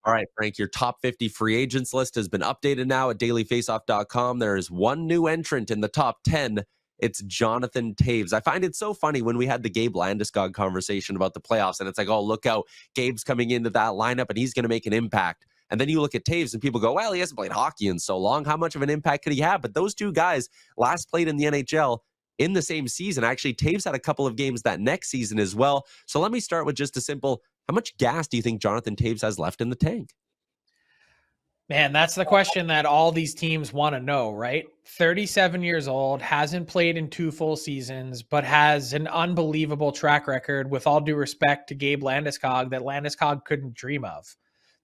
All right, Frank, your top 50 free agents list has been updated now at dailyfaceoff.com. There is one new entrant in the top 10. It's Jonathan Toews. I find it so funny when we had the Gabe Landeskog conversation about the playoffs, and it's like, oh, look out, Gabe's coming into that lineup, and he's going to make an impact. And then you look at Toews, and people go, well, he hasn't played hockey in so long. How much of an impact could he have? But those two guys last played in the NHL in the same season. Actually, Toews had a couple of games that next season as well. So let me start with just a simple, how much gas do you think Jonathan Toews has left in the tank? Man, that's the question that all these teams want to know, right? 37 years old, hasn't played in 2 full seasons, but has an unbelievable track record, with all due respect to Gabe Landeskog, that Landeskog couldn't dream of.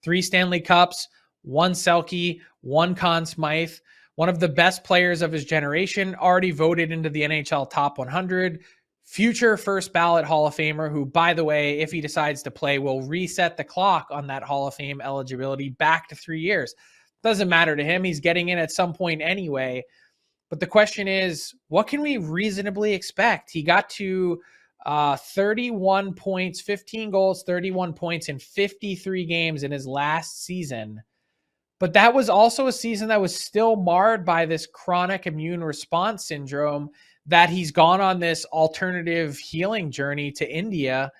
3 Stanley Cups, 1 Selke, 1 Conn Smythe, one of the best players of his generation, already voted into the NHL Top 100, future first ballot Hall of Famer, who, by the way, if he decides to play, will reset the clock on that Hall of Fame eligibility back to 3 years. Doesn't matter to him. He's getting in at some point anyway. But the question is, what can we reasonably expect? He got to 31 points, 15 goals, 31 points in 53 games in his last season. But that was also a season that was still marred by this chronic immune response syndrome, that he's gone on this alternative healing journey to India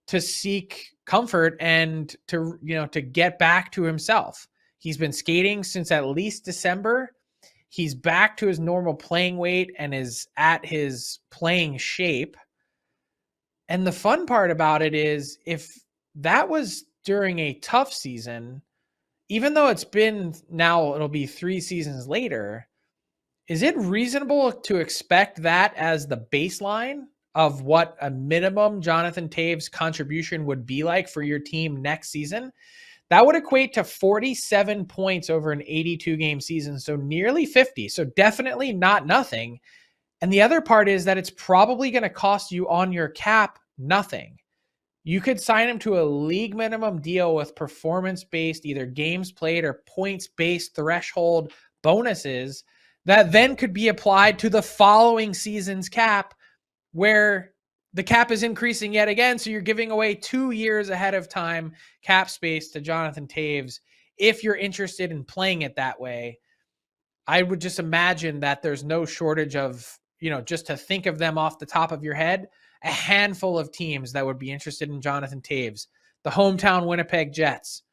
to seek comfort and to get back to himself. He's been skating since at least December. He's back to his normal playing weight and is at his playing shape. And the fun part about it is, if that was during a tough season, even though it's been now, it'll be 3 seasons later, is it reasonable to expect that as the baseline of what a minimum Jonathan Toews contribution would be like for your team next season? That would equate to 47 points over an 82-game season, so nearly 50. So definitely not nothing. And the other part is that it's probably going to cost you on your cap nothing. You could sign him to a league minimum deal with performance-based, either games played or points-based threshold bonuses that then could be applied to the following season's cap, where the cap is increasing yet again. So you're giving away 2 years ahead of time cap space to Jonathan Toews. If you're interested in playing it that way, I would just imagine that there's no shortage of, just to think of them off the top of your head, a handful of teams that would be interested in Jonathan Toews. The hometown Winnipeg Jets,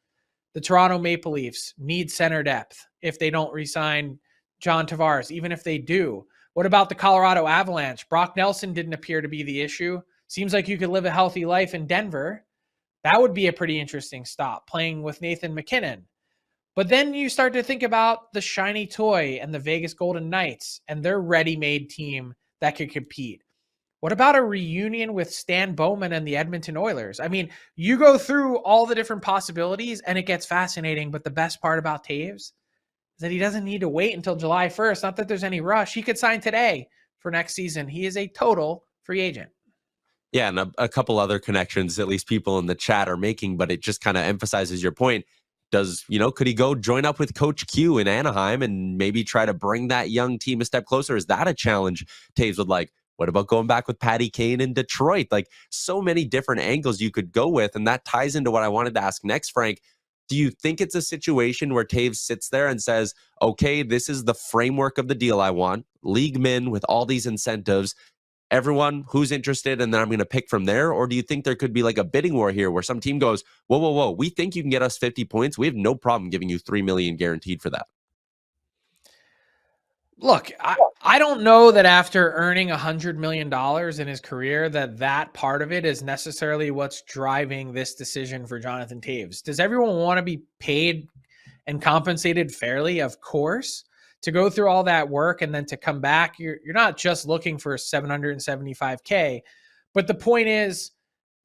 the Toronto Maple Leafs need center depth if they don't re-sign John Tavares, even if they do. What about the Colorado Avalanche? Brock Nelson didn't appear to be the issue. Seems like you could live a healthy life in Denver. That would be a pretty interesting stop, playing with Nathan McKinnon. But then you start to think about the shiny toy and the Vegas Golden Knights and their ready-made team that could compete. What about a reunion with Stan Bowman and the Edmonton Oilers? I mean, you go through all the different possibilities and it gets fascinating. But the best part about Toews, that he doesn't need to wait until July 1st. Not that there's any rush. He could sign today for next season. He is a total free agent. Yeah, and a couple other connections, at least people in the chat are making, but it just kind of emphasizes your point. Could he go join up with Coach Q in Anaheim and maybe try to bring that young team a step closer? Is that a challenge Toews would like? What about going back with Patty Kane in Detroit? Like, so many different angles you could go with, and that ties into what I wanted to ask next, Frank. Do you think it's a situation where Toews sits there and says, okay, this is the framework of the deal I want, league min with all these incentives, everyone who's interested, and then I'm going to pick from there? Or do you think there could be like a bidding war here where some team goes, whoa, we think you can get us 50 points. We have no problem giving you $3 million guaranteed for that? Look, I don't know that after earning $100 million in his career, that part of it is necessarily what's driving this decision for Jonathan Toews. Does everyone want to be paid and compensated fairly? Of course. To go through all that work and then to come back, you're not just looking for $775K. But the point is,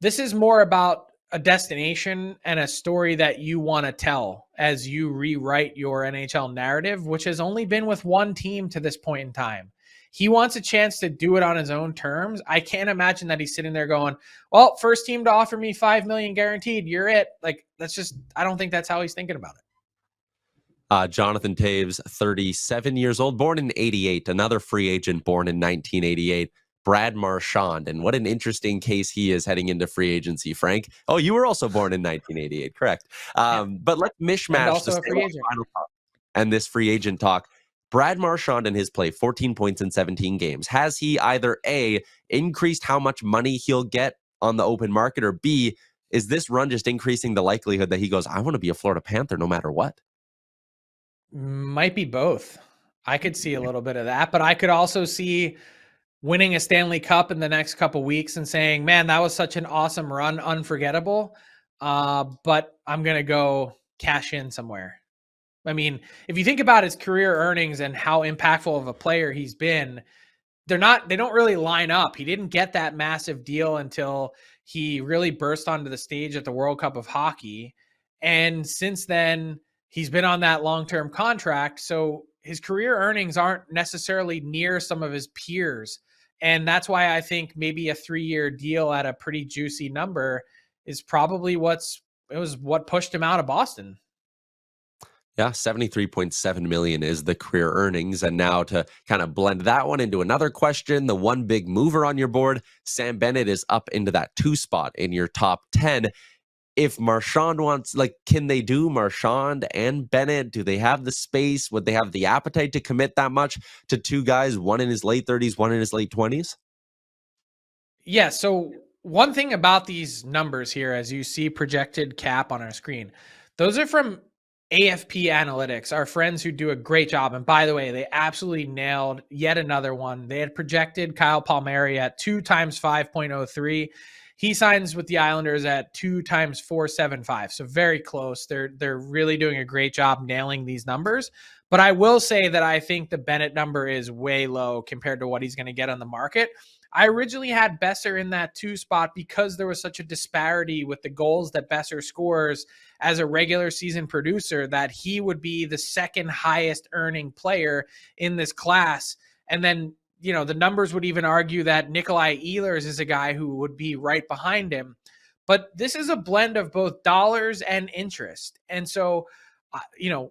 this is more about a destination and a story that you want to tell as you rewrite your NHL narrative, which has only been with one team to this point in time. He wants a chance to do it on his own terms. I can't imagine that he's sitting there going, well, first team to offer me $5 million guaranteed, you're it. Like, I don't think that's how he's thinking about it. Jonathan Toews, 37 years old, born in 88, another free agent born in 1988. Brad Marchand. And what an interesting case he is heading into free agency, Frank. Oh, you were also born in 1988, correct. But let's And mishmash also a free agent. final talk and this free agent talk. Brad Marchand in his play, 14 points in 17 games. Has he either A, increased how much money he'll get on the open market, or B, is this run just increasing the likelihood that he goes, I want to be a Florida Panther no matter what? Might be both. I could see a little bit of that, but I could also see winning a Stanley Cup in the next couple weeks and saying, man, that was such an awesome run, unforgettable. But I'm going to go cash in somewhere. I mean, if you think about his career earnings and how impactful of a player he's been, they don't really line up. He didn't get that massive deal until he really burst onto the stage at the World Cup of Hockey. And since then, he's been on that long-term contract. So his career earnings aren't necessarily near some of his peers. And that's why I think maybe a 3-year deal at a pretty juicy number is probably what pushed him out of Boston. Yeah, 73.7 million is the career earnings. And now to kind of blend that one into another question, the one big mover on your board, Sam Bennett is up into that 2 spot in your top 10. If Marchand wants, can they do Marchand and Bennett? Do they have the space? Would they have the appetite to commit that much to 2 guys, one in his late 30s, one in his late 20s? Yeah, so one thing about these numbers here, as you see projected cap on our screen, those are from AFP Analytics, our friends who do a great job. And by the way, they absolutely nailed yet another one. They had projected Kyle Palmieri at 2 times 5.03. He signs with the Islanders at 2 times 4.75. So very close. They're really doing a great job nailing these numbers. But I will say that I think the Bennett number is way low compared to what he's going to get on the market. I originally had Besser in that 2 spot because there was such a disparity with the goals that Besser scores as a regular season producer that he would be the second highest earning player in this class. And then, the numbers would even argue that Nikolai Ehlers is a guy who would be right behind him. But this is a blend of both dollars and interest. And so,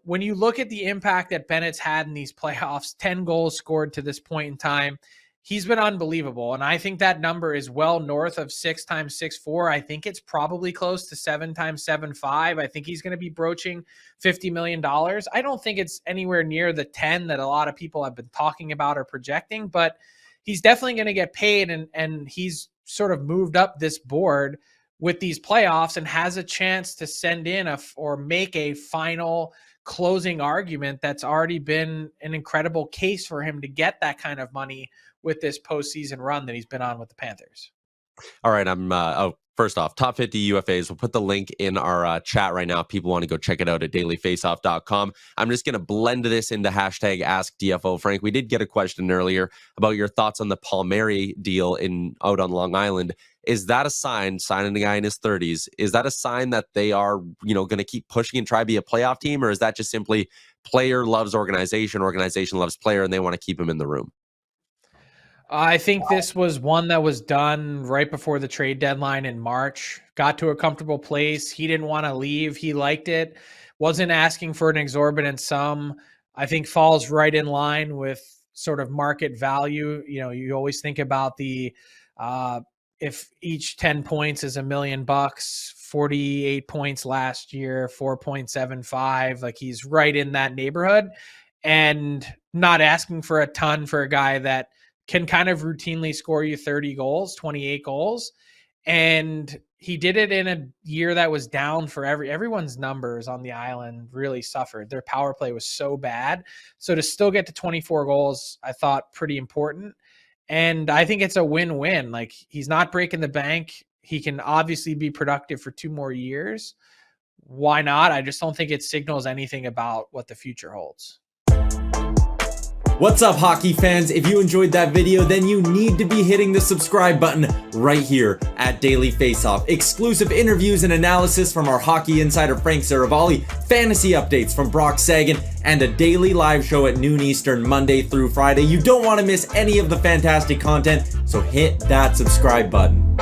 when you look at the impact that Bennett's had in these playoffs, 10 goals scored to this point in time, he's been unbelievable. And I think that number is well north of 6 times 6.4. I think it's probably close to 7 times 7.5. I think he's going to be broaching $50 million. I don't think it's anywhere near the 10 that a lot of people have been talking about or projecting, but he's definitely going to get paid. And he's sort of moved up this board with these playoffs and has a chance to send in or make a final closing argument that's already been an incredible case for him to get that kind of money with this postseason run that he's been on with the Panthers. All right. First off, top 50 UFAs. We'll put the link in our chat right now. If people want to go check it out at dailyfaceoff.com. I'm just going to blend this into hashtag AskDFO. Frank, we did get a question earlier about your thoughts on the Palmieri deal out on Long Island. Is that a sign, signing a guy in his 30s, is that a sign that they are, going to keep pushing and try to be a playoff team? Or is that just simply player loves organization loves player, and they want to keep him in the room? I think this was one that was done right before the trade deadline in March. Got to a comfortable place. He didn't want to leave. He liked it. Wasn't asking for an exorbitant sum. I think falls right in line with sort of market value. You always think about if each 10 points is $1 million, 48 points last year, 4.75. Like, he's right in that neighborhood, and not asking for a ton for a guy that can kind of routinely score you 30 goals, 28 goals. And he did it in a year that was down for everyone's numbers on the island really suffered. Their power play was so bad. So to still get to 24 goals, I thought pretty important. And I think it's a win-win. Like, he's not breaking the bank. He can obviously be productive for 2 more years. Why not? I just don't think it signals anything about what the future holds. What's up, hockey fans? If you enjoyed that video, then you need to be hitting the subscribe button right here at Daily Faceoff. Exclusive interviews and analysis from our hockey insider Frank Seravalli, fantasy updates from Brock Sagan, and a daily live show at noon Eastern, Monday through Friday. You don't want to miss any of the fantastic content, so hit that subscribe button.